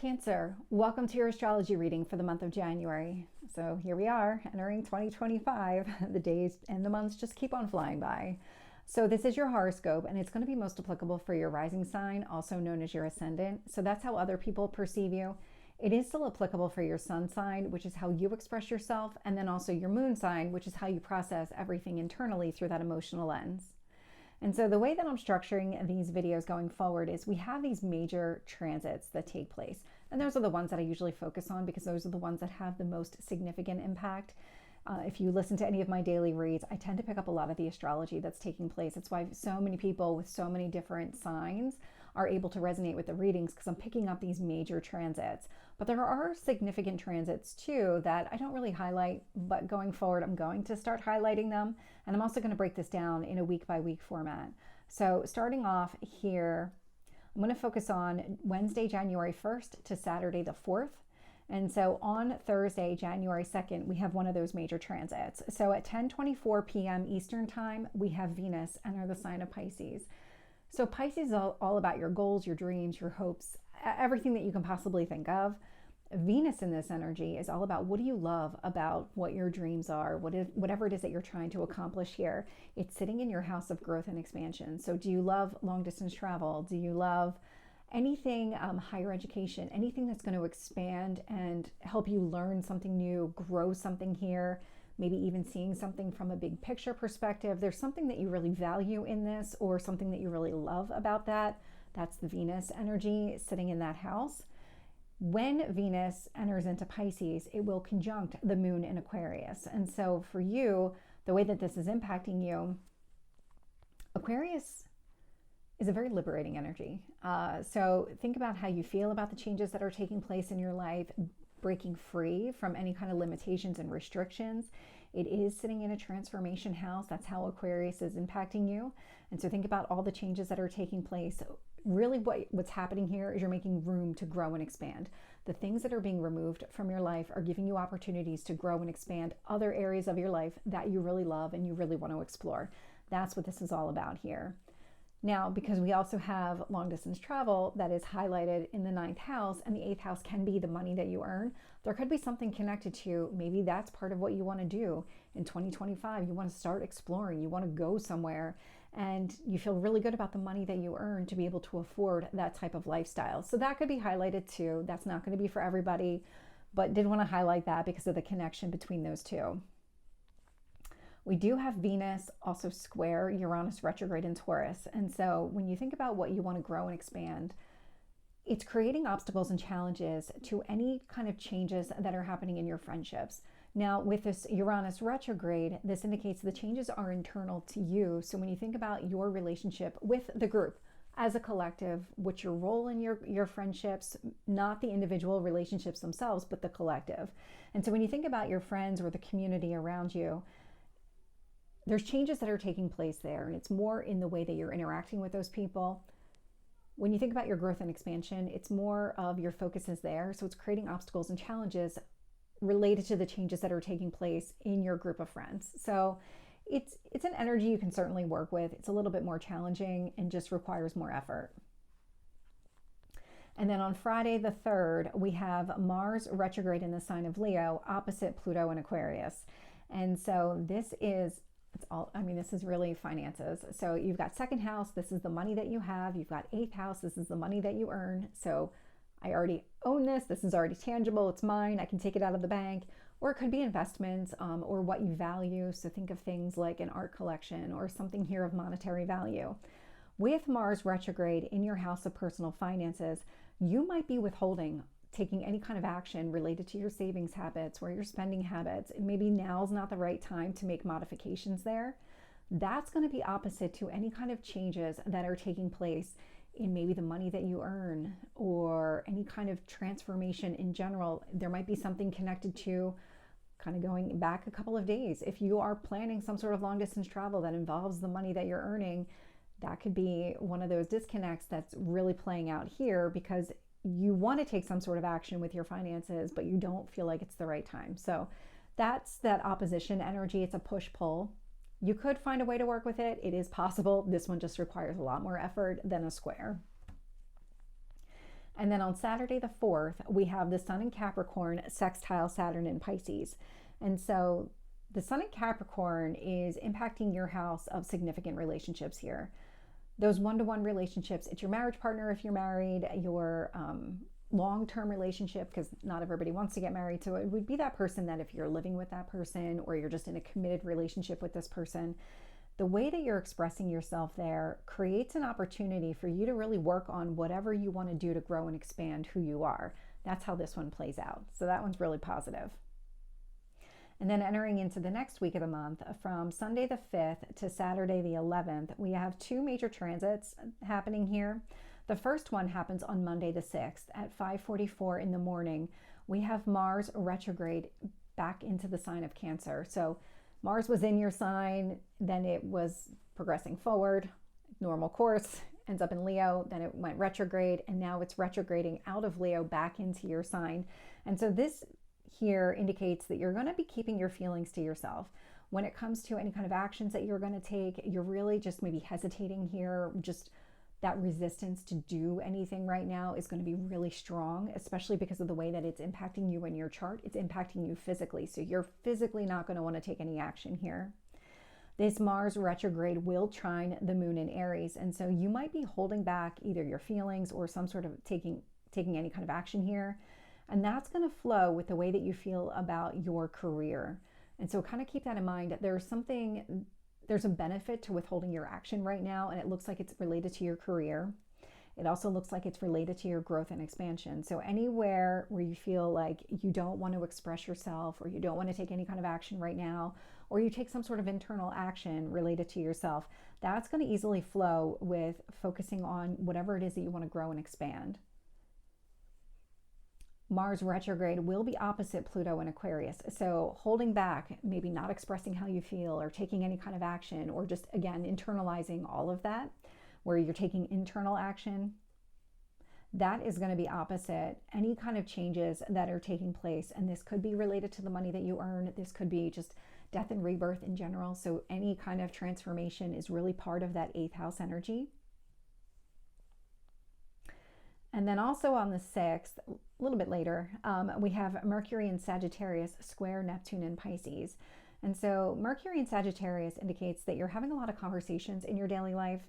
Cancer, welcome to your astrology reading for the month of January. So here we are entering 2025. The days and the months just keep on flying by. So this is your horoscope, and it's going to be most applicable for your rising sign, also known as your ascendant. So that's how other people perceive you. It is still applicable for your sun sign, which is how you express yourself, and then also your moon sign, which is how you process everything internally through that emotional lens. And so the way that I'm structuring these videos going forward is we have these major transits that take place. And those are the ones that I usually focus on because those are the ones that have the most significant impact. If you listen to any of my daily reads, I tend to pick up a lot of the astrology that's taking place. That's why so many people with so many different signs are able to resonate with the readings, because I'm picking up these major transits. But there are significant transits too that I don't really highlight, but going forward, I'm going to start highlighting them. And I'm also going to break this down in a week by week format. So starting off here, I'm going to focus on Wednesday, January 1st to Saturday the 4th. And so on Thursday, January 2nd, we have one of those major transits. So at 10:24 p.m. Eastern time, we have Venus enter the sign of Pisces. So Pisces is all about your goals, your dreams, your hopes, everything that you can possibly think of. Venus in this energy is all about what do you love about what your dreams are, whatever it is that you're trying to accomplish here. It's sitting in your house of growth and expansion. So do you love long distance travel? Do you love anything higher education, anything that's going to expand and help you learn something new, grow something here, maybe even seeing something from a big picture perspective? There's something that you really value in this or something that you really love about that. That's the Venus energy sitting in that house. When Venus enters into Pisces, it will conjunct the moon in Aquarius. And so for you, the way that this is impacting you, Aquarius is a very liberating energy. So think about how you feel about the changes that are taking place in your life, breaking free from any kind of limitations and restrictions. It is sitting in a transformation house. That's how Aquarius is impacting you. And so think about all the changes that are taking place. Really what's happening here is you're making room to grow and expand. The things that are being removed from your life are giving you opportunities to grow and expand other areas of your life that you really love and you really want to explore. That's what this is all about here. Now, because we also have long distance travel that is highlighted in the 9th house, and the 8th house can be the money that you earn, there could be something connected to maybe that's part of what you want to do in 2025. You want to start exploring, you want to go somewhere, and you feel really good about the money that you earn to be able to afford that type of lifestyle. So that could be highlighted too. That's not going to be for everybody, but did want to highlight that because of the connection between those two. We do have Venus also square Uranus retrograde in Taurus. And so when you think about what you want to grow and expand, it's creating obstacles and challenges to any kind of changes that are happening in your friendships. Now, with this Uranus retrograde, this indicates the changes are internal to you. So when you think about your relationship with the group as a collective, what's your role in your friendships, not the individual relationships themselves, but the collective. And so when you think about your friends or the community around you, there's changes that are taking place there, and it's more in the way that you're interacting with those people. When you think about your growth and expansion, it's more of your focus is there. So it's creating obstacles and challenges related to the changes that are taking place in your group of friends. So it's an energy you can certainly work with. It's a little bit more challenging and just requires more effort. And then on Friday the 3rd, we have Mars retrograde in the sign of Leo, opposite Pluto in Aquarius. And so this is this is really finances. So you've got 2nd house, this is the money that you have. You've got 8th house, this is the money that you earn. So I already own this. This is already tangible. It's mine. I can take it out of the bank. Or it could be investments or what you value. So think of things like an art collection or something here of monetary value. With Mars retrograde in your house of personal finances, you might be withholding taking any kind of action related to your savings habits or your spending habits. Maybe now's not the right time to make modifications there. That's going to be opposite to any kind of changes that are taking place in maybe the money that you earn or any kind of transformation in general. There might be something connected to kind of going back a couple of days. If you are planning some sort of long distance travel that involves the money that you're earning, that could be one of those disconnects that's really playing out here because you want to take some sort of action with your finances, but you don't feel like it's the right time. So that's that opposition energy. It's a push-pull. You could find a way to work with it. It is possible. This one just requires a lot more effort than a square. And then on Saturday the 4th, we have the Sun in Capricorn sextile Saturn in Pisces. And so the Sun in Capricorn is impacting your house of significant relationships here. Those one-to-one relationships, it's your marriage partner if you're married, your long-term relationship, because not everybody wants to get married. So it would be that person that if you're living with that person or you're just in a committed relationship with this person, the way that you're expressing yourself there creates an opportunity for you to really work on whatever you want to do to grow and expand who you are. That's how this one plays out. So that one's really positive. And then entering into the next week of the month, from Sunday the 5th to Saturday the 11th, we have two major transits happening here. The first one happens on Monday the 6th at 5:44 in the morning. We have Mars retrograde back into the sign of Cancer. So Mars was in your sign, then it was progressing forward, normal course, ends up in Leo, then it went retrograde, and now it's retrograding out of Leo back into your sign. And so this here indicates that you're going to be keeping your feelings to yourself. When it comes to any kind of actions that you're going to take, you're really just maybe hesitating here. Just that resistance to do anything right now is going to be really strong, especially because of the way that it's impacting you in your chart. It's impacting you physically. So you're physically not going to want to take any action here. This Mars retrograde will trine the moon in Aries. And so you might be holding back either your feelings or some sort of taking any kind of action here. And that's going to flow with the way that you feel about your career. And so kind of keep that in mind. There's a benefit to withholding your action right now, and it looks like it's related to your career. It also looks like it's related to your growth and expansion. So anywhere where you feel like you don't want to express yourself, or you don't want to take any kind of action right now, or you take some sort of internal action related to yourself, that's going to easily flow with focusing on whatever it is that you want to grow and expand. Mars retrograde will be opposite Pluto in Aquarius. So holding back, maybe not expressing how you feel or taking any kind of action, or just, again, internalizing all of that, where you're taking internal action, that is going to be opposite any kind of changes that are taking place. And this could be related to the money that you earn. This could be just death and rebirth in general. So any kind of transformation is really part of that 8th house energy. And then also on the 6th, a little bit later, we have Mercury in Sagittarius square Neptune in Pisces. And so Mercury in Sagittarius indicates that you're having a lot of conversations in your daily life,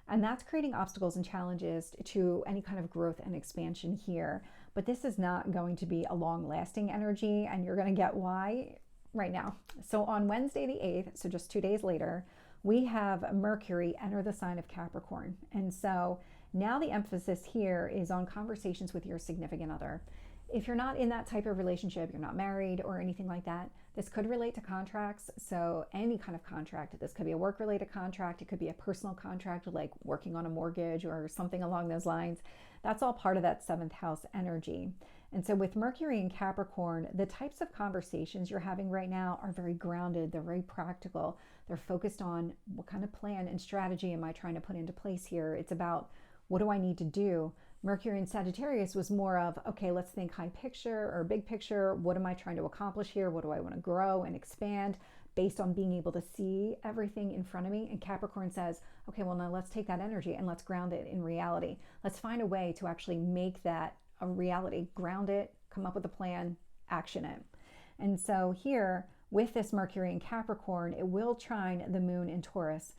and that's creating obstacles and challenges to any kind of growth and expansion here. But this is not going to be a long-lasting energy, and you're going to get why right now. So on Wednesday the 8th, so just 2 days later, we have Mercury enter the sign of Capricorn. And so now the emphasis here is on conversations with your significant other. If you're not in that type of relationship, you're not married or anything like that, this could relate to contracts. So any kind of contract, this could be a work-related contract, it could be a personal contract like working on a mortgage or something along those lines. That's all part of that 7th house energy. And so with Mercury in Capricorn, the types of conversations you're having right now are very grounded, they're very practical. They're focused on what kind of plan and strategy am I trying to put into place here. It's about, what do I need to do? Mercury in Sagittarius was more of, okay, let's think high picture or big picture. What am I trying to accomplish here? What do I want to grow and expand based on being able to see everything in front of me? And Capricorn says, okay, well, now let's take that energy and let's ground it in reality. Let's find a way to actually make that a reality, ground it, come up with a plan, action it. And so here with this Mercury in Capricorn, it will trine the moon in Taurus.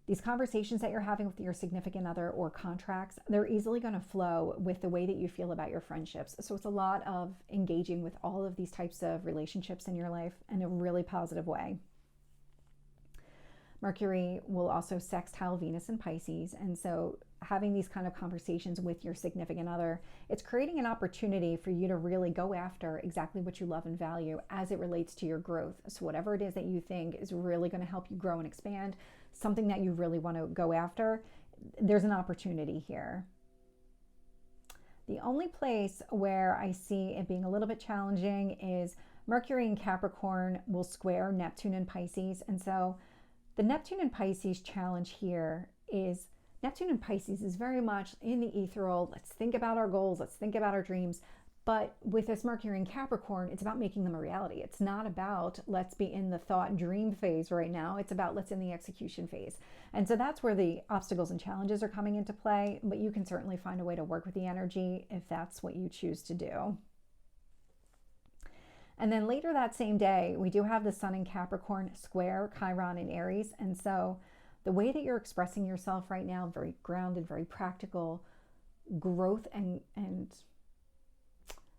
These conversations that you're having with your significant other or contracts, they're easily going to flow with the way that you feel about your friendships. So it's a lot of engaging with all of these types of relationships in your life in a really positive way. Mercury will also sextile Venus in Pisces. And so having these kind of conversations with your significant other, it's creating an opportunity for you to really go after exactly what you love and value as it relates to your growth. So whatever it is that you think is really going to help you grow and expand, something that you really want to go after, there's an opportunity here. The only place where I see it being a little bit challenging is Mercury in Capricorn will square Neptune in Pisces. And so the Neptune in Pisces challenge here is, Neptune in Pisces is very much in the ethereal. Let's think about our goals. Let's think about our dreams. But with this Mercury in Capricorn, it's about making them a reality. It's not about let's be in the thought and dream phase right now. It's about let's in the execution phase. And so that's where the obstacles and challenges are coming into play. But you can certainly find a way to work with the energy if that's what you choose to do. And then later that same day, we do have the Sun in Capricorn square Chiron in Aries. And so the way that you're expressing yourself right now, very grounded, very practical, growth and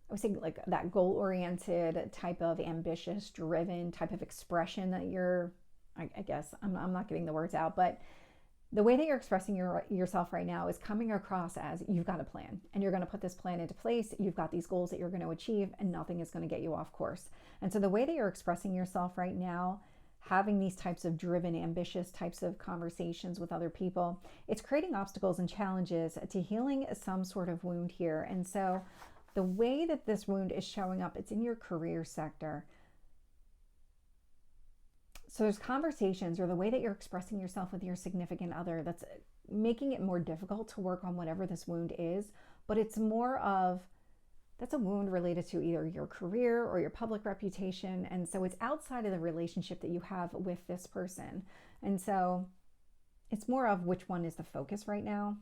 I would say like that goal-oriented type of ambitious, driven type of expression that you're, I guess, I'm not getting the words out, but the way that you're expressing yourself right now is coming across as you've got a plan and you're going to put this plan into place. You've got these goals that you're going to achieve and nothing is going to get you off course. And so the way that you're expressing yourself right now, having these types of driven, ambitious types of conversations with other people, it's creating obstacles and challenges to healing some sort of wound here. And so the way that this wound is showing up, it's in your career sector. So there's conversations or the way that you're expressing yourself with your significant other that's making it more difficult to work on whatever this wound is, but it's more of, that's a wound related to either your career or your public reputation. And so it's outside of the relationship that you have with this person. And so it's more of which one is the focus right now.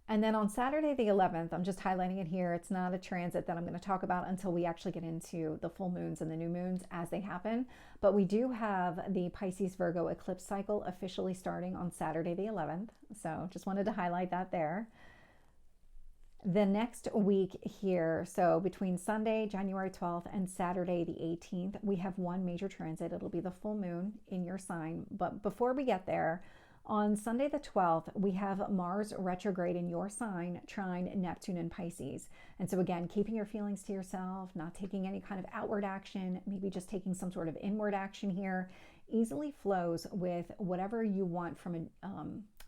And then on Saturday the 11th, I'm just highlighting it here. It's not a transit that I'm going to talk about until we actually get into the full moons and the new moons as they happen. But we do have the Pisces Virgo eclipse cycle officially starting on Saturday the 11th. So just wanted to highlight that there. The next week here, so between Sunday, January 12th and Saturday the 18th, we have one major transit. It'll be the full moon in your sign. But before we get there, on Sunday the 12th, we have Mars retrograde in your sign, trine Neptune in Pisces. And so again, keeping your feelings to yourself, not taking any kind of outward action, maybe just taking some sort of inward action here, easily flows with whatever you want from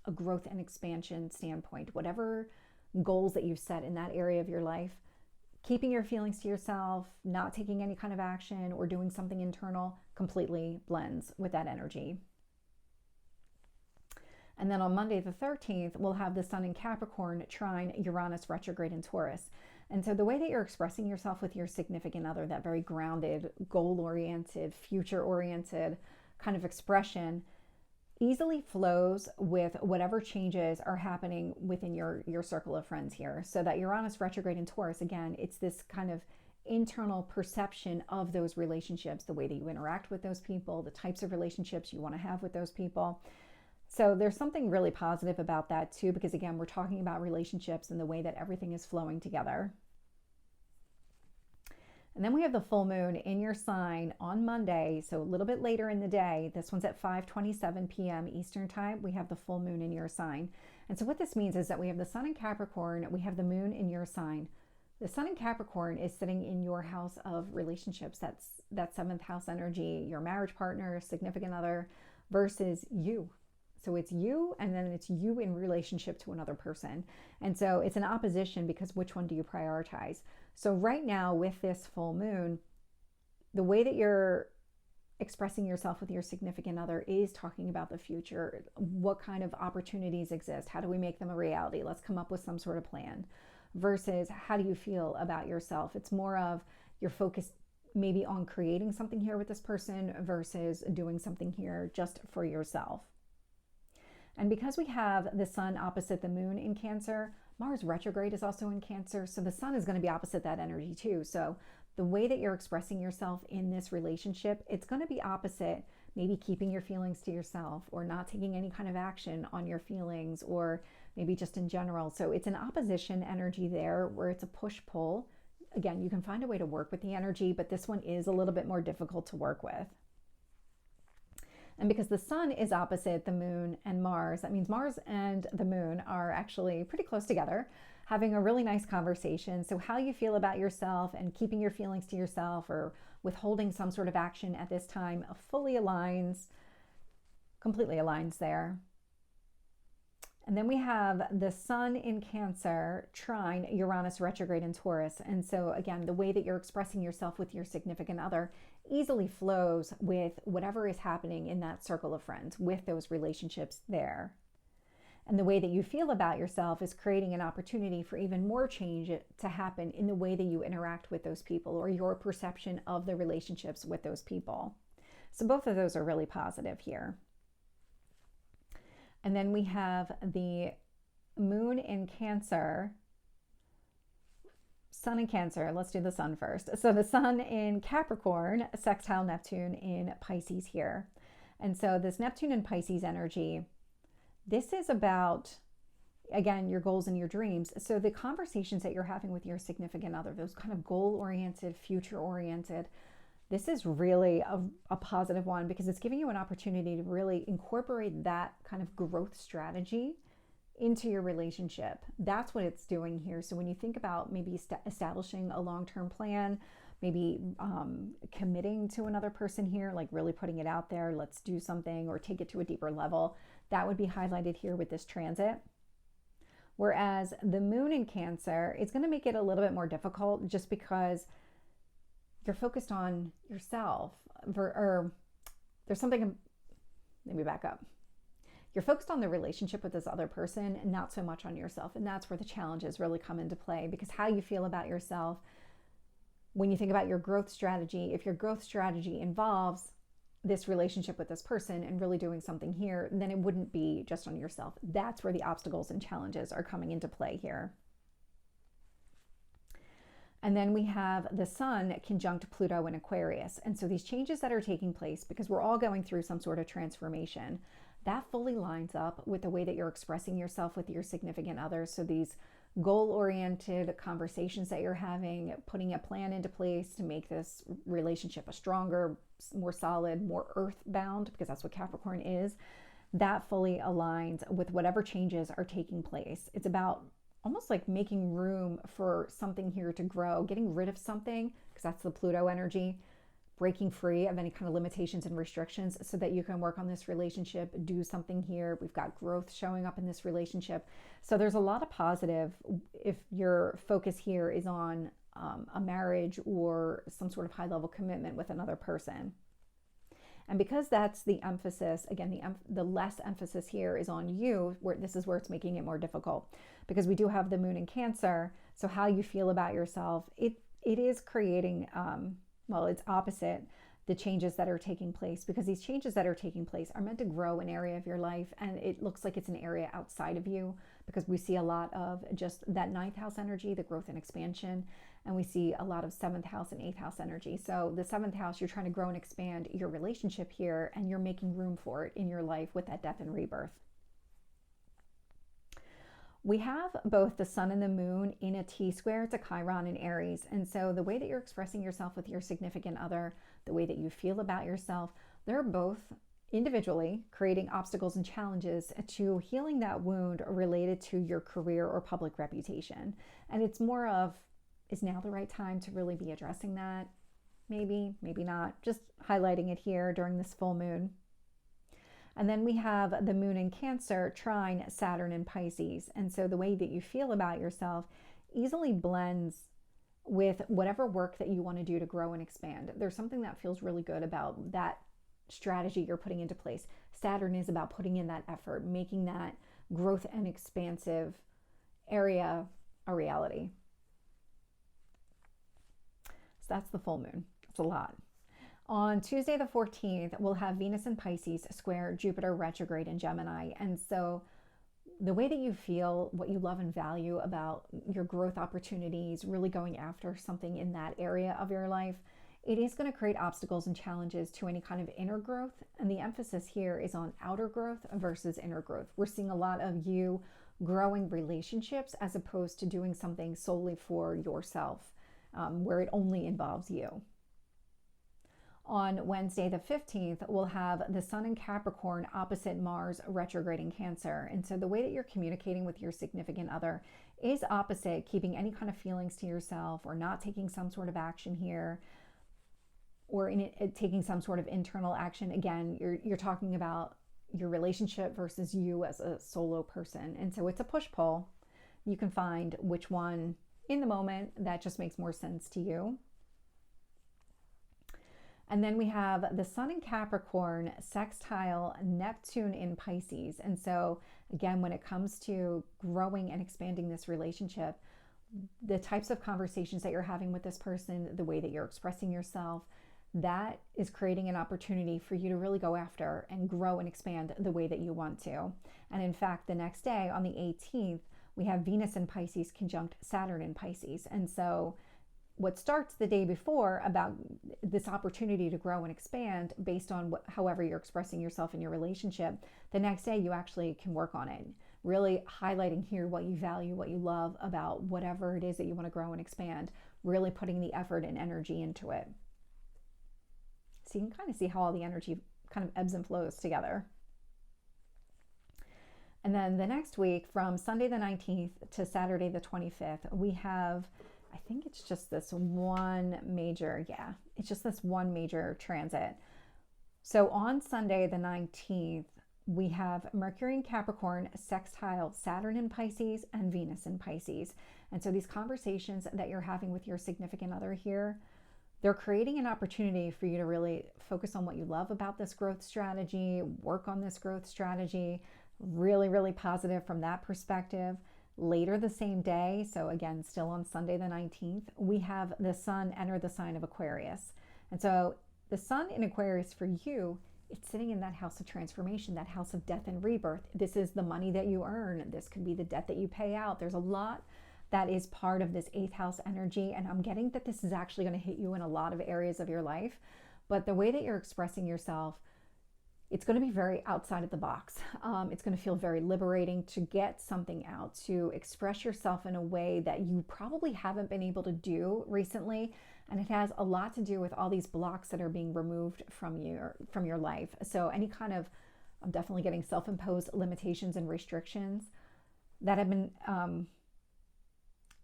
a growth and expansion standpoint, whatever goals that you've set in that area of your life. Keeping your feelings to yourself, not taking any kind of action or doing something internal completely blends with that energy. And then on Monday the 13th, we'll have the Sun in Capricorn trine Uranus retrograde in Taurus. And so the way that you're expressing yourself with your significant other, that very grounded, goal-oriented, future-oriented kind of expression, easily flows with whatever changes are happening within your circle of friends here. So that Uranus retrograde in Taurus, again, it's this kind of internal perception of those relationships, the way that you interact with those people, the types of relationships you want to have with those people. So there's something really positive about that too, because again, we're talking about relationships and the way that everything is flowing together. And then we have the full moon in your sign on Monday, so a little bit later in the day. This one's at 5:27 p.m. Eastern time. We have the full moon in your sign. And so what this means is that we have the Sun in Capricorn, we have the moon in your sign. The Sun in Capricorn is sitting in your house of relationships. That's that 7th house energy, your marriage partner, significant other, versus you. So it's you, and then it's you in relationship to another person. And so it's an opposition because which one do you prioritize? So right now with this full moon, the way that you're expressing yourself with your significant other is talking about the future. What kind of opportunities exist? How do we make them a reality? Let's come up with some sort of plan. Versus how do you feel about yourself? It's more of your focus maybe on creating something here with this person versus doing something here just for yourself. And because we have the Sun opposite the moon in Cancer, Mars retrograde is also in Cancer. So the Sun is going to be opposite that energy too. So the way that you're expressing yourself in this relationship, it's going to be opposite, maybe keeping your feelings to yourself or not taking any kind of action on your feelings or maybe just in general. So it's an opposition energy there where it's a push-pull. Again, you can find a way to work with the energy, but this one is a little bit more difficult to work with. And because the Sun is opposite the moon and Mars, that means Mars and the moon are actually pretty close together, having a really nice conversation. So how you feel about yourself and keeping your feelings to yourself or withholding some sort of action at this time fully aligns, completely aligns there. And then we have the Sun in Cancer trine Uranus retrograde in Taurus. And so again, the way that you're expressing yourself with your significant other easily flows with whatever is happening in that circle of friends, with those relationships there. And the way that you feel about yourself is creating an opportunity for even more change to happen in the way that you interact with those people or your perception of the relationships with those people. So both of those are really positive here. And then we have the moon in Cancer, sun in Cancer. Let's do the sun first. So the sun in Capricorn, sextile Neptune in Pisces here. And so this Neptune and Pisces energy, this is about, again, your goals and your dreams. So the conversations that you're having with your significant other, those kind of goal-oriented, future-oriented, this is really a positive one because it's giving you an opportunity to really incorporate that kind of growth strategy into your relationship. That's what it's doing here. So when you think about maybe establishing a long-term plan, maybe committing to another person here, like really putting it out there, let's do something or take it to a deeper level, that would be highlighted here with this transit. Whereas the moon in Cancer, it's going to make it a little bit more difficult just because you're focused on yourself, or there's something, let me back up. You're focused on the relationship with this other person and not so much on yourself. And that's where the challenges really come into play, because how you feel about yourself, when you think about your growth strategy, if your growth strategy involves this relationship with this person and really doing something here, then it wouldn't be just on yourself. That's where the obstacles and challenges are coming into play here. And then we have the sun conjunct Pluto in Aquarius. And so these changes that are taking place, because we're all going through some sort of transformation, that fully lines up with the way that you're expressing yourself with your significant other. So these goal-oriented conversations that you're having, putting a plan into place to make this relationship a stronger, more solid, more earth-bound, because that's what Capricorn is, that fully aligns with whatever changes are taking place. It's about almost like making room for something here to grow, getting rid of something, because that's the Pluto energy, breaking free of any kind of limitations and restrictions so that you can work on this relationship, do something here. We've got growth showing up in this relationship. So there's a lot of positive if your focus here is on a marriage or some sort of high-level commitment with another person. And because that's the emphasis, again, the less emphasis here is on you, where this is where it's making it more difficult, because we do have the moon in Cancer. So how you feel about yourself, it is creating, well, it's opposite the changes that are taking place, because these changes that are taking place are meant to grow an area of your life, and it looks like it's an area outside of you, because we see a lot of just that ninth house energy, the growth and expansion, and we see a lot of seventh house and eighth house energy. So the seventh house, you're trying to grow and expand your relationship here, and you're making room for it in your life with that death and rebirth. We have both the sun and the moon in a T-square. It's a Chiron in Aries. And so the way that you're expressing yourself with your significant other, the way that you feel about yourself, they're both individually creating obstacles and challenges to healing that wound related to your career or public reputation. And it's more of, is now the right time to really be addressing that? Maybe, maybe not. Just highlighting it here during this full moon. And then we have the moon in Cancer trine Saturn in Pisces. And so the way that you feel about yourself easily blends with whatever work that you want to do to grow and expand. There's something that feels really good about that strategy you're putting into place. Saturn is about putting in that effort, making that growth and expansive area a reality. So that's the full moon. It's a lot. On Tuesday the 14th, we'll have Venus in Pisces square Jupiter retrograde in Gemini. And so the way that you feel, what you love and value about your growth opportunities, really going after something in that area of your life, it is going to create obstacles and challenges to any kind of inner growth. And the emphasis here is on outer growth versus inner growth. We're seeing a lot of you growing relationships as opposed to doing something solely for yourself, where it only involves you. On Wednesday the 15th, we'll have the sun in Capricorn opposite Mars retrograde in Cancer. And so the way that you're communicating with your significant other is opposite, keeping any kind of feelings to yourself or not taking some sort of action here, or taking some sort of internal action. Again, you're talking about your relationship versus you as a solo person. And so it's a push-pull. You can find which one in the moment that just makes more sense to you. And then we have the Sun in Capricorn sextile Neptune in Pisces. And so again, when it comes to growing and expanding this relationship, the types of conversations that you're having with this person, the way that you're expressing yourself, that is creating an opportunity for you to really go after and grow and expand the way that you want to. And in fact, the next day on the 18th, we have Venus in Pisces conjunct Saturn in Pisces. And so what starts the day before about this opportunity to grow and expand based on however you're expressing yourself in your relationship, the next day you actually can work on it, really highlighting here what you value, what you love about whatever it is that you want to grow and expand, really putting the effort and energy into it. So you can kind of see how all the energy kind of ebbs and flows together. And then the next week, from Sunday the 19th to Saturday the 25th, we have, I think it's just this one major, it's just this one major transit. So on Sunday the 19th, we have Mercury in Capricorn sextile Saturn in Pisces and Venus in Pisces. And so these conversations that you're having with your significant other here, they're creating an opportunity for you to really focus on what you love about this growth strategy, work on this growth strategy, really, really positive from that perspective. Later the same day, so again, still on Sunday the 19th, we have the Sun enter the sign of Aquarius. And so the Sun in Aquarius for you, it's sitting in that house of transformation, that house of death and rebirth. This is the money that you earn. This could be the debt that you pay out. There's a lot that is part of this 8th house energy. And I'm getting that this is actually going to hit you in a lot of areas of your life. But the way that you're expressing yourself, it's going to be very outside of the box. It's going to feel very liberating to get something out, to express yourself in a way that you probably haven't been able to do recently. And it has a lot to do with all these blocks that are being removed from your life. So any kind of, I'm definitely getting self-imposed limitations and restrictions that have been,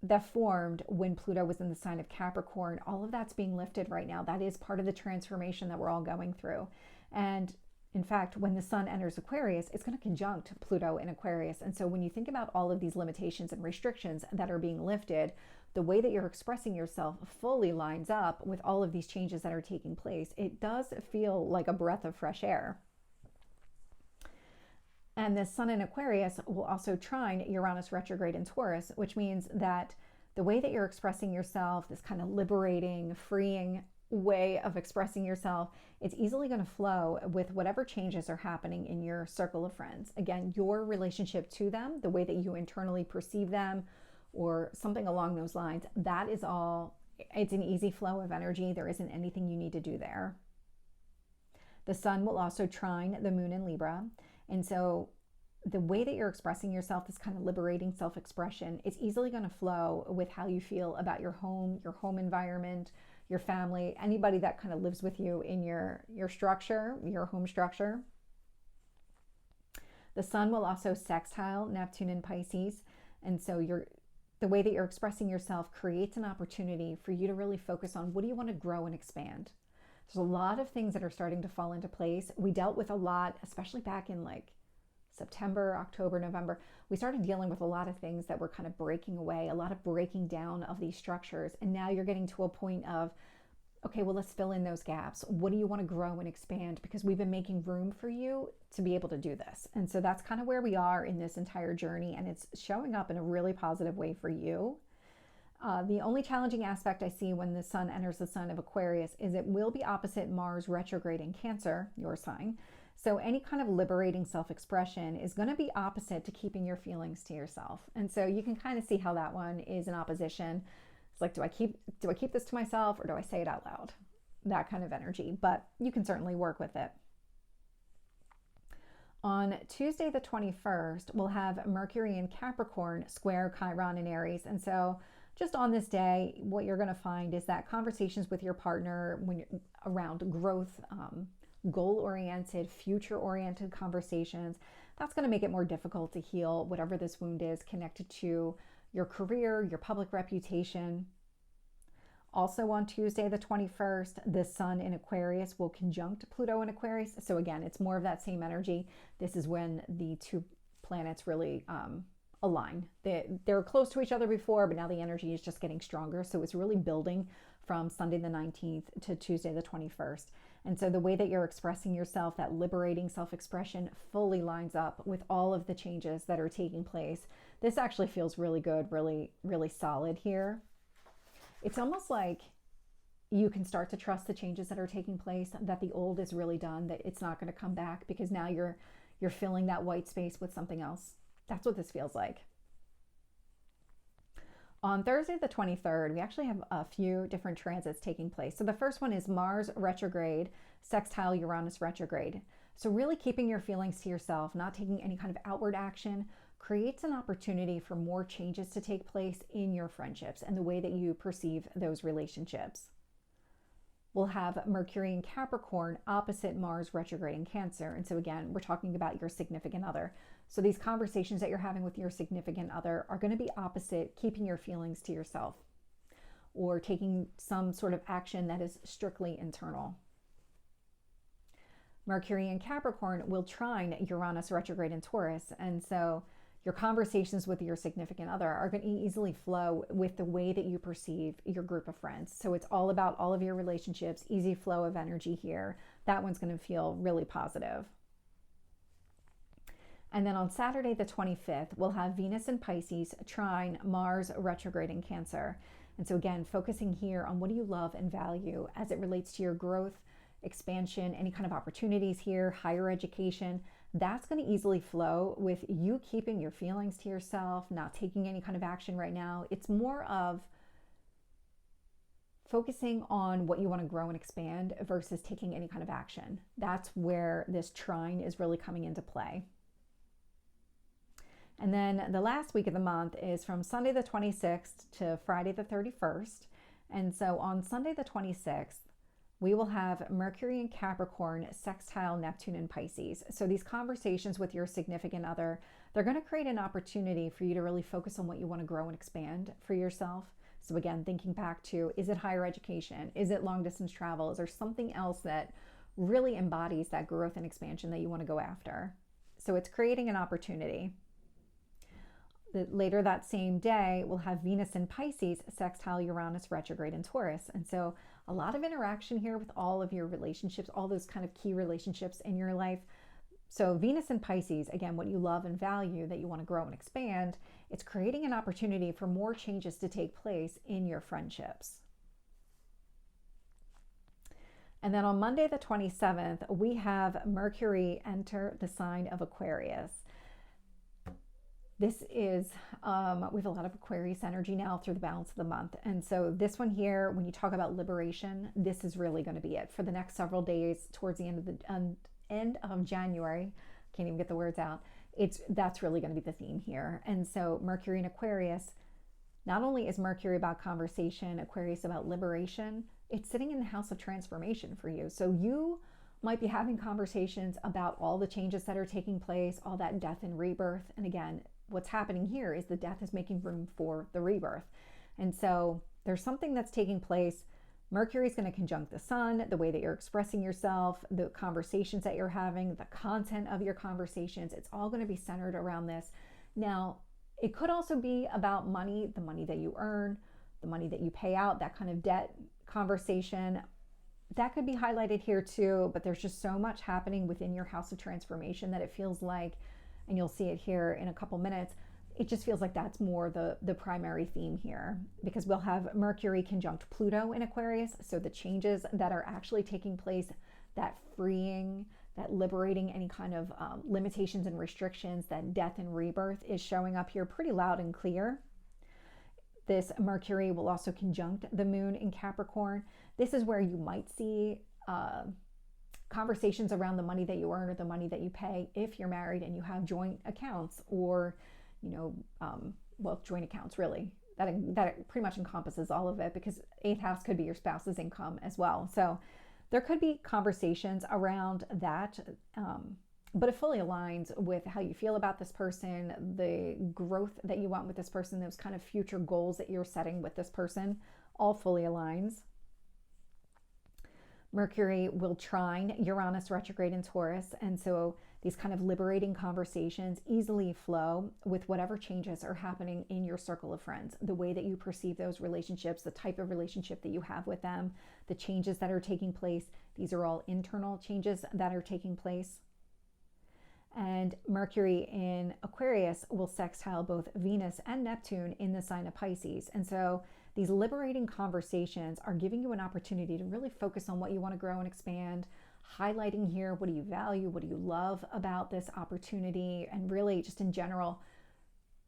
that formed when Pluto was in the sign of Capricorn. All of that's being lifted right now. That is part of the transformation that we're all going through. And in fact, when the Sun enters Aquarius, it's going to conjunct Pluto in Aquarius. And so when you think about all of these limitations and restrictions that are being lifted, the way that you're expressing yourself fully lines up with all of these changes that are taking place. It does feel like a breath of fresh air. And the Sun in Aquarius will also trine Uranus retrograde in Taurus, which means that the way that you're expressing yourself, this kind of liberating, freeing way of expressing yourself, it's easily going to flow with whatever changes are happening in your circle of friends. Again, your relationship to them, the way that you internally perceive them, or something along those lines, that is all, it's an easy flow of energy. There isn't anything you need to do there. The Sun will also trine the Moon in Libra. And so the way that you're expressing yourself, this kind of liberating self-expression, is easily going to flow with how you feel about your home environment, your family, anybody that kind of lives with you in your structure, your home structure. The Sun will also sextile Neptune in Pisces. And so the way that you're expressing yourself creates an opportunity for you to really focus on what do you want to grow and expand. There's a lot of things that are starting to fall into place. We dealt with a lot, especially back in like September, October, November. We started dealing with a lot of things that were kind of breaking away, a lot of breaking down of these structures. And now you're getting to a point of, okay, well, let's fill in those gaps. What do you want to grow and expand? Because we've been making room for you to be able to do this. And so that's kind of where we are in this entire journey. And it's showing up in a really positive way for you. The only challenging aspect I see when the Sun enters the sign of Aquarius is it will be opposite Mars retrograde in Cancer, your sign. So any kind of liberating self-expression is going to be opposite to keeping your feelings to yourself. And so you can kind of see how that one is in opposition. It's like, do I keep this to myself or do I say it out loud? That kind of energy, but you can certainly work with it. On Tuesday the 21st, we'll have Mercury in Capricorn square Chiron in Aries. And so just on this day, what you're going to find is that conversations with your partner when you're around growth, goal-oriented, future-oriented conversations, that's going to make it more difficult to heal whatever this wound is connected to your career, your public reputation. Also on Tuesday the 21st, the Sun in Aquarius will conjunct Pluto in Aquarius. So again, it's more of that same energy. This is when the two planets really align. They're close to each other before, but now the energy is just getting stronger. So it's really building from Sunday the 19th to Tuesday the 21st. And so the way that you're expressing yourself, that liberating self-expression, fully lines up with all of the changes that are taking place. This actually feels really good, really, really solid here. It's almost like you can start to trust the changes that are taking place, that the old is really done, that it's not going to come back, because now you're filling that white space with something else. That's what this feels like. On Thursday the 23rd, we actually have a few different transits taking place. So the first one is Mars retrograde, sextile Uranus retrograde. So really keeping your feelings to yourself, not taking any kind of outward action, creates an opportunity for more changes to take place in your friendships and the way that you perceive those relationships. We'll have Mercury in Capricorn opposite Mars retrograde in Cancer. And so again, we're talking about your significant other. So these conversations that you're having with your significant other are going to be opposite keeping your feelings to yourself or taking some sort of action that is strictly internal. Mercury in Capricorn will trine Uranus retrograde in Taurus. And so your conversations with your significant other are going to easily flow with the way that you perceive your group of friends. So it's all about all of your relationships, easy flow of energy here. That one's going to feel really positive. And then on Saturday the 25th, we'll have Venus in Pisces trine Mars retrograde in Cancer. And so again, focusing here on what do you love and value as it relates to your growth, expansion, any kind of opportunities here, higher education. That's going to easily flow with you keeping your feelings to yourself, not taking any kind of action right now. It's more of focusing on what you want to grow and expand versus taking any kind of action. That's where this trine is really coming into play. And then the last week of the month is from Sunday the 26th to Friday the 31st. And so on Sunday the 26th, we will have Mercury in Capricorn sextile Neptune in Pisces. So these conversations with your significant other, they're going to create an opportunity for you to really focus on what you want to grow and expand for yourself. So again, thinking back to, is it higher education? Is it long distance travel? Is there something else that really embodies that growth and expansion that you want to go after? So it's creating an opportunity. Later that same day, we'll have Venus in Pisces sextile Uranus retrograde in Taurus. And so a lot of interaction here with all of your relationships, all those kind of key relationships in your life. So Venus in Pisces, again, what you love and value that you want to grow and expand, it's creating an opportunity for more changes to take place in your friendships. And then on Monday the 27th, we have Mercury enter the sign of Aquarius. This is, we have a lot of Aquarius energy now through the balance of the month. And so this one here, when you talk about liberation, this is really going to be it for the next several days towards the end of January. Can't even get the words out. That's really going to be the theme here. And so Mercury in Aquarius, not only is Mercury about conversation, Aquarius about liberation, it's sitting in the house of transformation for you. So you might be having conversations about all the changes that are taking place, all that death and rebirth. And again, what's happening here is the death is making room for the rebirth. And so there's something that's taking place. Mercury is going to conjunct the sun, the way that you're expressing yourself, the conversations that you're having, the content of your conversations. It's all going to be centered around this. Now, it could also be about money, the money that you earn, the money that you pay out, that kind of debt conversation. That could be highlighted here too, but there's just so much happening within your house of transformation that it feels like, and you'll see it here in a couple minutes, it just feels like that's more the primary theme here, because we'll have Mercury conjunct Pluto in Aquarius. So the changes that are actually taking place, that freeing, that liberating any kind of limitations and restrictions, that death and rebirth is showing up here pretty loud and clear. This Mercury will also conjunct the moon in Capricorn. This is where you might see conversations around the money that you earn or the money that you pay if you're married and you have joint accounts, or, well, joint accounts really. That pretty much encompasses all of it, because 8th house could be your spouse's income as well. So there could be conversations around that, but it fully aligns with how you feel about this person, the growth that you want with this person, those kind of future goals that you're setting with this person, all fully aligns. Mercury will trine Uranus retrograde in Taurus. And so these kind of liberating conversations easily flow with whatever changes are happening in your circle of friends, the way that you perceive those relationships, the type of relationship that you have with them, the changes that are taking place. These are all internal changes that are taking place. And Mercury in Aquarius will sextile both Venus and Neptune in the sign of Pisces. And so these liberating conversations are giving you an opportunity to really focus on what you want to grow and expand, highlighting here, what do you value, what do you love about this opportunity, and really just in general,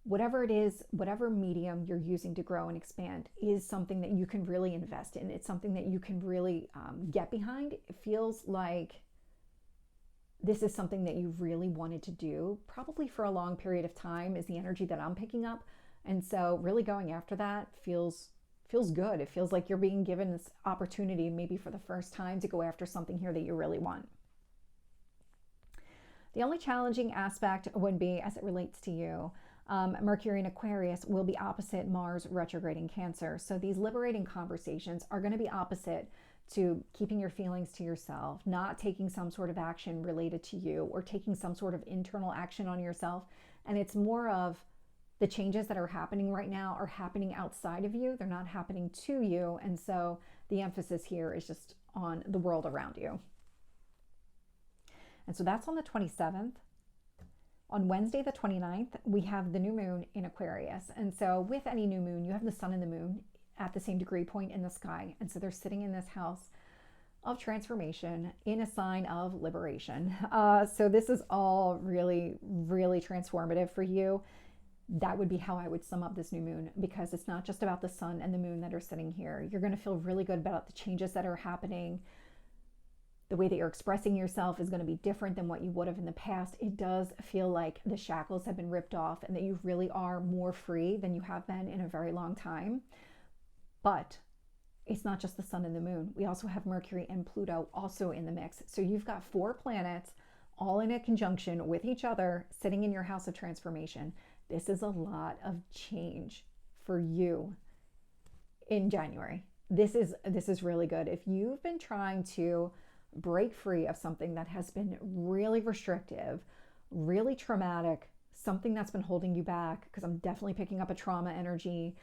whatever it is, whatever medium you're using to grow and expand is something that you can really invest in. It's something that you can really get behind. It feels like this is something that you really wanted to do, probably for a long period of time, is the energy that I'm picking up. And so really going after that feels good. It feels like you're being given this opportunity, maybe for the first time, to go after something here that you really want. The only challenging aspect would be as it relates to you. Mercury in Aquarius will be opposite Mars retrograde in Cancer. So these liberating conversations are going to be opposite to keeping your feelings to yourself, not taking some sort of action related to you, or taking some sort of internal action on yourself. And it's more of the changes that are happening right now are happening outside of you. They're not happening to you. And so the emphasis here is just on the world around you. And so that's on the 27th. On Wednesday, the 29th, we have the new moon in Aquarius. And so with any new moon, you have the sun and the moon at the same degree point in the sky. And so they're sitting in this house of transformation in a sign of liberation. So this is all really, really transformative for you. That would be how I would sum up this new moon, because it's not just about the sun and the moon that are sitting here. You're going to feel really good about the changes that are happening. The way that you're expressing yourself is going to be different than what you would have in the past. It does feel like the shackles have been ripped off and that you really are more free than you have been in a very long time. But it's not just the sun and the moon. We also have Mercury and Pluto also in the mix. So you've got 4 planets all in a conjunction with each other sitting in your house of transformation. This is a lot of change for you in January. This is really good. If you've been trying to break free of something that has been really restrictive, really traumatic, something that's been holding you back, because I'm definitely picking up a trauma energy.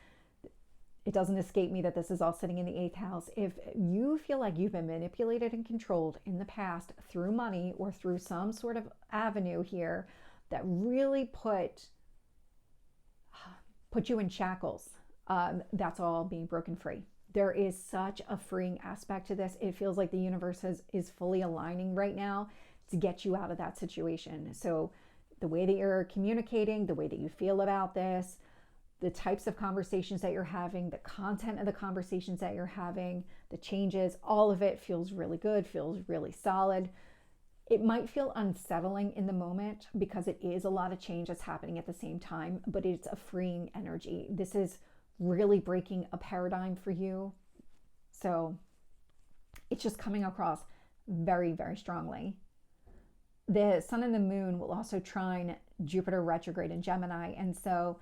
It doesn't escape me that this is all sitting in the 8th house. If you feel like you've been manipulated and controlled in the past through money or through some sort of avenue here that really put you in shackles, that's all being broken free. There is such a freeing aspect to this. It feels like the universe is fully aligning right now to get you out of that situation. So the way that you're communicating, the way that you feel about this, the types of conversations that you're having, the content of the conversations that you're having, the changes, all of it feels really good, feels really solid. It might feel unsettling in the moment because it is a lot of change that's happening at the same time, but it's a freeing energy. This is really breaking a paradigm for you. So it's just coming across very, very strongly. The sun and the moon will also trine Jupiter retrograde in Gemini. And so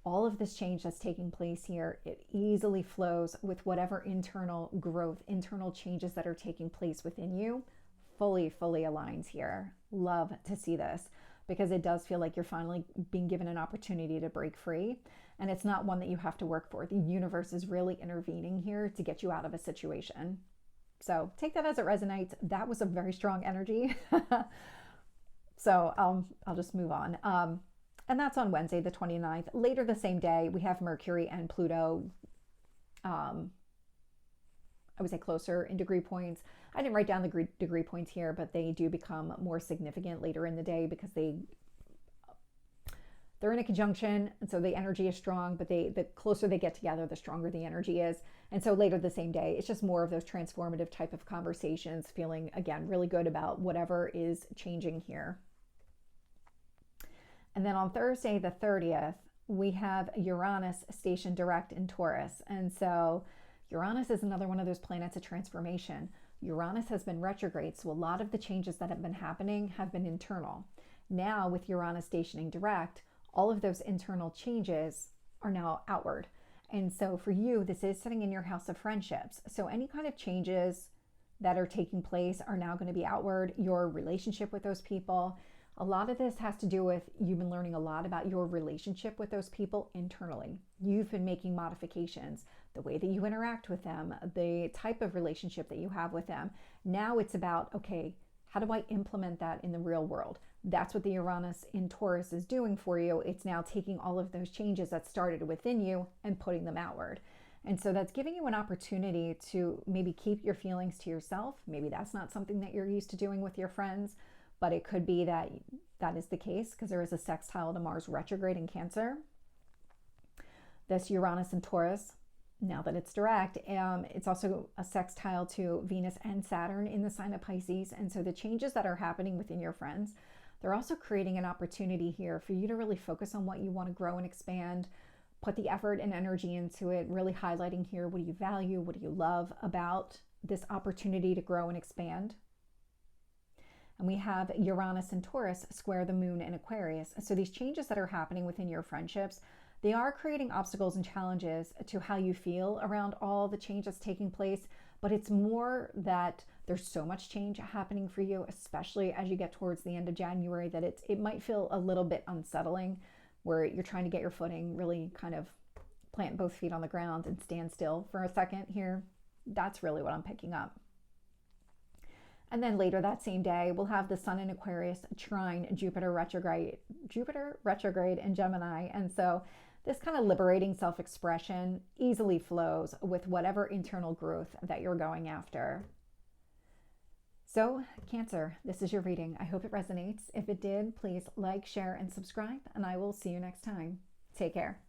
all of this change that's taking place here, it easily flows with whatever internal growth, internal changes that are taking place within you. Fully aligns here. Love to see this, because it does feel like you're finally being given an opportunity to break free. And it's not one that you have to work for. The universe is really intervening here to get you out of a situation. So take that as it resonates. That was a very strong energy. So I'll just move on. And that's on Wednesday, the 29th. Later the same day, we have Mercury and Pluto, I would say closer in degree points. I didn't write down the degree points here, but they do become more significant later in the day because they're in a conjunction, and so the energy is strong, but the closer they get together, the stronger the energy is. And so later the same day, it's just more of those transformative type of conversations, feeling, again, really good about whatever is changing here. And then on Thursday, the 30th, we have Uranus stationed direct in Taurus. And so Uranus is another one of those planets of transformation. Uranus has been retrograde, so a lot of the changes that have been happening have been internal. Now with Uranus stationing direct, all of those internal changes are now outward. And so for you, this is sitting in your house of friendships. So any kind of changes that are taking place are now going to be outward, your relationship with those people. A lot of this has to do with you've been learning a lot about your relationship with those people internally. You've been making modifications, the way that you interact with them, the type of relationship that you have with them. Now it's about, okay, how do I implement that in the real world? That's what the Uranus in Taurus is doing for you. It's now taking all of those changes that started within you and putting them outward. And so that's giving you an opportunity to maybe keep your feelings to yourself. Maybe that's not something that you're used to doing with your friends, but it could be that that is the case because there is a sextile to Mars retrograde in Cancer. This Uranus in Taurus, now that it's direct, it's also a sextile to Venus and Saturn in the sign of Pisces. And so the changes that are happening within your friends, they're also creating an opportunity here for you to really focus on what you want to grow and expand. Put the effort and energy into it, really highlighting here, what do you value, what do you love about this opportunity to grow and expand. And we have Uranus and Taurus square the moon in Aquarius. So these changes that are happening within your friendships, they are creating obstacles and challenges to how you feel around all the change that's taking place. But it's more that there's so much change happening for you, especially as you get towards the end of January, that it might feel a little bit unsettling, where you're trying to get your footing, really kind of plant both feet on the ground and stand still for a second here. That's really what I'm picking up. And then later that same day, we'll have the Sun in Aquarius trine Jupiter retrograde in Gemini. And so this kind of liberating self-expression easily flows with whatever internal growth that you're going after. So Cancer, this is your reading. I hope it resonates. If it did, please like, share, and subscribe, and I will see you next time. Take care.